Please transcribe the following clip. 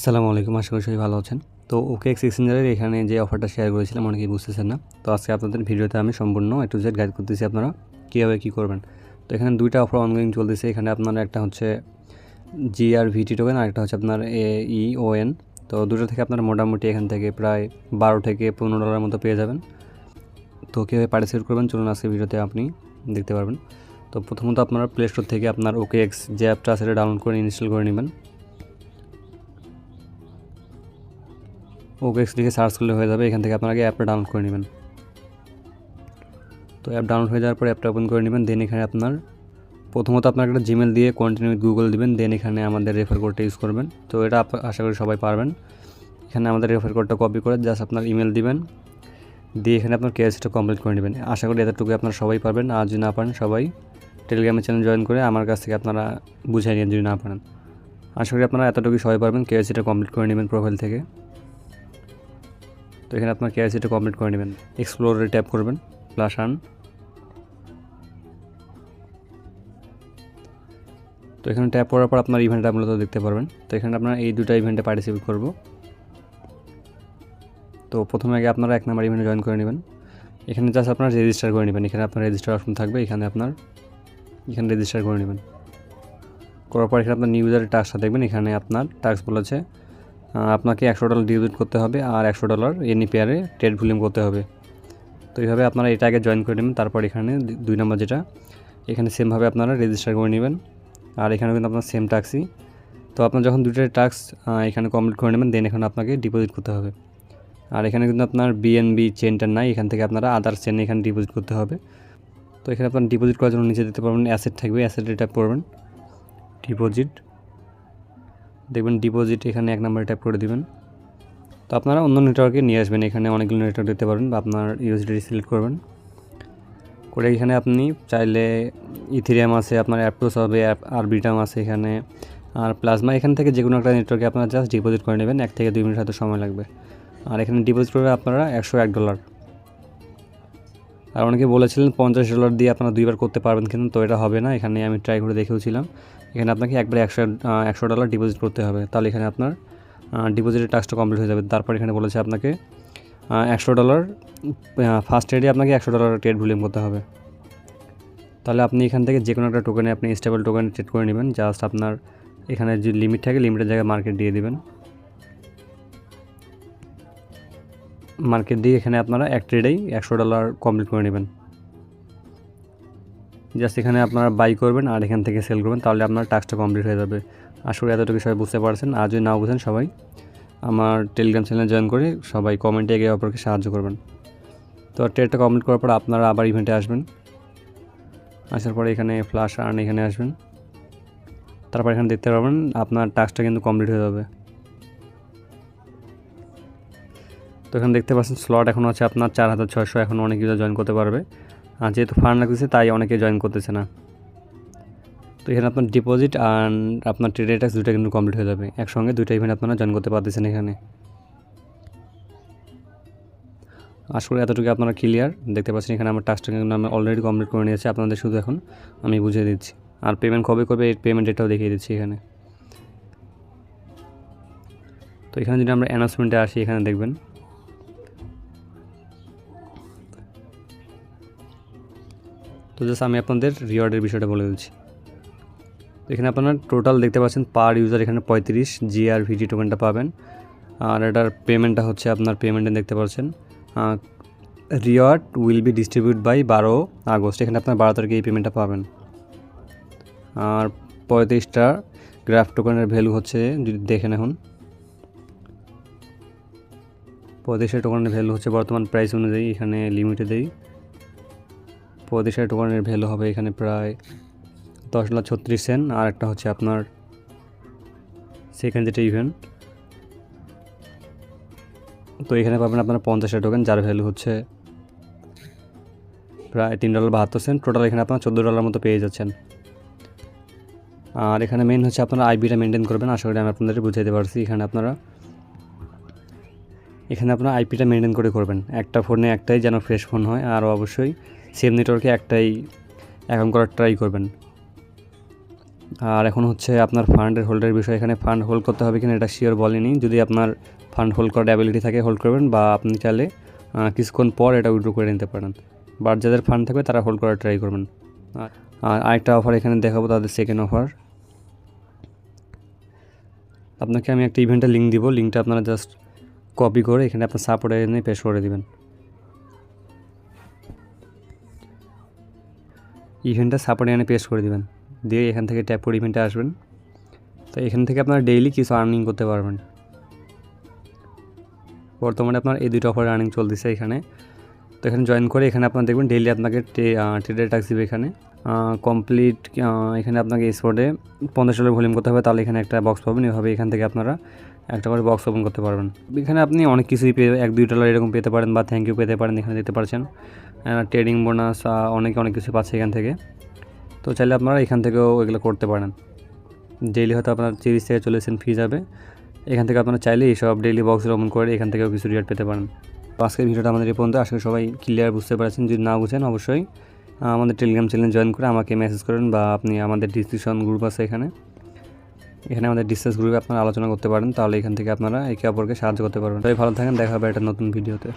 আসসালামু আলাইকুম, আশা করি সবাই ভালো আছেন। তো OKX এক্সচেঞ্জারের এখানে যে অফারটা শেয়ার করেছিলাম অনেকেই বুঝতেছেন না। তো আজকে আপনাদের ভিডিওতে আমি সম্পূর্ণ A to Z গাইড করতেছি আপনারা কীভাবে কী করবেন। তো এখানে দুইটা অফার অনগোয়িং চলতেছে। এখানে আপনার একটা হচ্ছে GRVT টোকেন আর একটা হচ্ছে আপনার AEON। তো দুটো থেকে আপনারা মোটামুটি এখান থেকে প্রায় 12 থেকে 15 ডলারের মতো পেয়ে যাবেন। তো কীভাবে পার্টিসিপেট করবেন চলুন আজকে ভিডিওতে আপনি দেখতে পারবেন। তো প্রথমত আপনারা প্লে স্টোর থেকে আপনার OKX যে অ্যাপটা আছে সেটা ডাউনলোড করে ইনস্টল করে নেবেন। OKX লিখে সার্চ করলে হয়ে যাবে। এখান থেকে আপনাকে অ্যাপটা ডাউনলোড করে নেবেন। তো অ্যাপ ডাউনলোড হয়ে যাওয়ার পরে অ্যাপটা ওপেন করে নেবেন। দেন এখানে আপনার প্রথমত আপনার একটা জিমেল দিয়ে কন্টিনিউ উইথ গুগল দিবেন। দেন এখানে আমাদের রেফার কোডটা ইউজ করবেন। তো এটা আশা করি সবাই পারবেন। এখানে আমাদের রেফার কোডটা কপি করে জাস্ট আপনার ইমেল দিবেন, দিয়ে এখানে আপনার কেওয়াইসিটা কমপ্লিট করে নেবেন। আশা করি এতটুকু আপনারা সবাই পারবেন। আর যদি না পারেন সবাই টেলিগ্রামের চ্যানেল জয়েন করে আমার কাছ থেকে আপনারা বুঝিয়ে নিন যদি না পারেন। আশা করি আপনারা এতটুকু সবাই পারবেন। কেওয়াইসিটা কমপ্লিট করে নেবেন প্রোফাইল থেকে। তো এখানে আপনার কেওয়াইসিটা কমপ্লিট করে নেবেন। এক্সপ্লোরে ট্যাপ করবেন, প্লাস আর্ন। তো এখানে ট্যাপ করার পর আপনার ইভেন্টটা মূলত দেখতে পারবেন। তো এখানে আপনারা এই দুটো ইভেন্টে পার্টিসিপেট করব। তো প্রথমে আগে আপনারা 1 নম্বর ইভেন্টে জয়েন করে নেবেন। এখানে জাস্ট আপনারা রেজিস্টার করে নেবেন। এখানে আপনার রেজিস্টার অপশন থাকবে, এখানে রেজিস্টার করে নেবেন। করার পর এখানে আপনার নিউ ইউজারের টাস্কটা দেখবেন। এখানে আপনার টাস্ক বলেছে আপনাকে $100 ডিপোজিট করতে হবে আর $100 এনি পেয়ারে ট্রেড ভলিউম করতে হবে। তো এইভাবে আপনারা এটা আগে জয়েন করে নেবেন। তারপর এখানে 2 নম্বর যেটা, এখানে সেমভাবে আপনারা রেজিস্টার করে নেবেন। আর এখানে কিন্তু আপনার সেম টাস্কই। তো আপনার যখন দুটো টাস্ক এখানে কমপ্লিট করে নেবেন, দেন এখানে আপনাকে ডিপোজিট করতে হবে। আর এখানে কিন্তু আপনার BNB চেনটা নাই, এখান থেকে আপনারা আদার চেন এখানে ডিপোজিট করতে হবে। তো এখানে আপনার ডিপোজিট করার জন্য নিচে দিতে পারবেন অ্যাসেট থাকবে, অ্যাসেটে ট্যাপ করবেন, ডিপোজিট দেখবেন ডিপোজিট এখানে 1 নম্বরে ট্যাপ করে দিবেন। তো আপনারা অন্য নেটওয়ার্কে নিয়ে আসবেন। এখানে অনেকগুলো নেটওয়ার্ক দিতে পারবেন বা আপনার USDT সিলেক্ট করবেন করে এখানে আপনি চাইলে ইথেরিয়াম আছে, আপনার অ্যাপ্টোস হবে, আরবিটাম আছে এখানে, আর প্লাজমা। এখান থেকে যে কোনো একটা নেটওয়ার্কে আপনারা জাস্ট ডিপোজিট করে নেবেন। 1 থেকে 2 মিনিট হয়তো সময় লাগবে। আর এখানে ডিপোজিট করবে আপনারা $101। আর অনেকে বলেছিলেন $50 দিয়ে আপনারা 2বার করতে পারবেন, কিন্তু তো এটা হবে না। এখানে আমি ট্রাই করে দেখেওছিলাম। এখানে আপনাকে একবারে $100 ডিপোজিট করতে হবে। তাহলে এখানে আপনার ডিপোজিটের টাস্কটা কমপ্লিট হয়ে যাবে। তারপর এখানে বলেছে আপনাকে $100 ফার্স্ট ট্রেডে আপনাকে $100 ট্রেড ভলিউম করতে হবে। তাহলে আপনি এখান থেকে যে কোনো একটা টোকেনে আপনি স্টেবল টোকেন ট্রেড করে নেবেন। জাস্ট আপনার এখানে যে লিমিট থাকে, লিমিটের জায়গায় মার্কেট দিয়ে দিবেন। মার্কেট দিয়ে এখানে আপনারা এক ট্রেডেই $100 কমপ্লিট করে নেবেন। জাস্ট এখানে আপনারা বাই করবেন আর এখান থেকে সেল করবেন, তাহলে আপনার টাস্কটা কমপ্লিট হয়ে যাবে। আসলে এতটুকু সবাই বুঝতে পারছেন। আর যদি না বুঝেন সবাই আমার টেলিগ্রাম চ্যানেলে জয়েন করে সবাই কমেন্টে একে অপরকে সাহায্য করবেন। তো ট্রেডটা কমপ্লিট করার পর আপনারা আবার ইভেন্টে আসবেন। আসার পরে এখানে ফ্ল্যাশ আর্ন এখানে আসবেন। তারপর এখানে দেখতে পারবেন আপনার টাস্কটা কিন্তু কমপ্লিট হয়ে যাবে। তো এখানে দেখতে পাচ্ছেন স্লট এখন আছে আপনার 4600। এখন অনেক ইউজার জয়েন করতে পারবে। আর যেহেতু ফান্ড লাগতেছে তাই অনেকে জয়েন করতেছে না। তো এখানে আপনার ডিপোজিট আর আপনার ট্রেডের টাস্ক দুটো কিন্তু কমপ্লিট হয়ে যাবে। একসঙ্গে দুইটা ইভেন্ট আপনারা জয়েন করতে পারতেছেন এখানে। আশা করি এতটুকু আপনারা ক্লিয়ার। দেখতে পাচ্ছেন এখানে আমার টাস্কটা কিন্তু আমি অলরেডি কমপ্লিট করে নিয়েছি। আপনাদের শুধু এখন আমি বুঝিয়ে দিচ্ছি। আর পেমেন্ট কবে করবে এই পেমেন্ট ডেটটাও দেখিয়ে দিচ্ছি এখানে। তো এখানে যদি আমরা অ্যানাউন্সমেন্টে আসি, এখানে দেখবেন তো জাস্ট আমি আপনাদের রিওয়ার্ডের বিষয়টা বলে দিচ্ছি। তো এখানে আপনারা টোটাল দেখতে পাচ্ছেন পার ইউজার এখানে 35 GRVT টোকেনটা পাবেন। আর এটার পেমেন্টটা হচ্ছে আপনার পেমেন্টে দেখতে পাচ্ছেন reward will be distribute by 12 August. এখানে আপনার 12 তারিখে এই পেমেন্টটা পাবেন। আর 35টা গ্রাফ টোকেনের ভ্যালু হচ্ছে, যদি দেখেন এখন 35টা টোকেনের ভ্যালু হচ্ছে বর্তমান প্রাইস অনুযায়ী, এখানে লিমিটে দেই 35টা টোকেনের ভ্যালু হবে এখানে প্রায় $10.36। আর একটা হচ্ছে আপনার সেকেন্ড যেটা ইভেন্ট, তো এখানে পাবেন আপনার 50টা টোকেন যার ভ্যালু হচ্ছে প্রায় $3.72। টোটাল এখানে আপনার $14 মতো পেয়ে যাচ্ছেন। আর এখানে মেইন হচ্ছে আপনারা আইবিটা মেনটেন করবেন। আশা করি আমি আপনাদের বুঝাইতে পারছি। এখানে আপনারা আইপিটা মেনটেন করে করবেন। একটা ফোনে একটাই যেন ফ্রেশ ফোন হয়। আর অবশ্যই সেম নেটওয়ার্কে একটাই অ্যাকাউন্ট করার ট্রাই করবেন। আর এখন হচ্ছে আপনার ফান্ডের হোল্ডের বিষয়। এখানে ফান্ড হোল্ড করতে হবে কিনা এটা শিওর বলেনি। যদি আপনার ফান্ড হোল্ড করার অ্যাবিলিটি থাকে হোল্ড করবেন, বা আপনি চাইলে কিছুক্ষণ পর এটা উইথড্র করে নিতে পারেন। বাট যাদের ফান্ড থাকবে তারা হোল্ড করার ট্রাই করবেন। আর আরেকটা অফার এখানে দেখাবো, তাদের সেকেন্ড অফার। আপনাকে আমি একটা ইভেন্টের লিঙ্ক দিব, লিঙ্কটা আপনারা জাস্ট কপি করে এখানে আপনার সাপোর্টে এনে পেস্ট করে দেবেন। ইভেন্টটা সাপোর্টে এনে পেস্ট করে দেবেন, দিয়ে এখান থেকে ট্যাপ করে ইভেন্টে আসবেন। তো এখান থেকে আপনারা ডেইলি কিছু আর্নিং করতে পারবেন। বর্তমানে আপনার এই দুটো অফার আর্নিং চলতেছে এখানে। তো এখানে জয়েন করে এখানে আপনার দেখবেন ডেইলি আপনাকে ট্রেডের ট্যাক্স দিবে এখানে কমপ্লিট। এখানে আপনাকে স্পটে 50 ডলার ভলিউম করতে হবে, তাহলে এখানে একটা বক্স পাবেন। এভাবে এখান থেকে আপনারা একটা করে বক্স ওপেন করতে পারবেন। এখানে আপনি অনেক কিছুই $1-2 এরকম পেতে পারেন, বা থ্যাংক ইউ পেতে পারেন, এখানে দিতে পারছেন। ট্রেডিং বোনাস অনেক কিছু পাচ্ছে এখান থেকে। তো চাইলে আপনারা এখান থেকেও এগুলো করতে পারেন। ডেইলি হয়তো আপনার 30 থেকে 40 সেন্ট ফি যাবে। এখান থেকে আপনারা চাইলে এইসব ডেইলি বক্স ওপেন করে এখান থেকেও কিছু রিওয়ার্ড পেতে পারেন। আজকের ভিডিওটা আমাদের এই পর্যন্ত। আশা করি সবাই ক্লিয়ার বুঝতে পারছেন। যদি না বুঝেন অবশ্যই আমাদের টেলিগ্রাম চ্যানেল জয়েন করে আমাকে মেসেজ করেন, বা আপনি আমাদের ডিসকাশন গ্রুপ আছে এখানে আমাদের ডিসকাস গ্রুপে আপনারা আলোচনা করতে পারেন। তাহলে এখান থেকে আপনারা একে অপরকে সাহায্য করতে পারবেন। সবাই ভালো থাকেন, দেখা হবে একটা নতুন ভিডিওতে।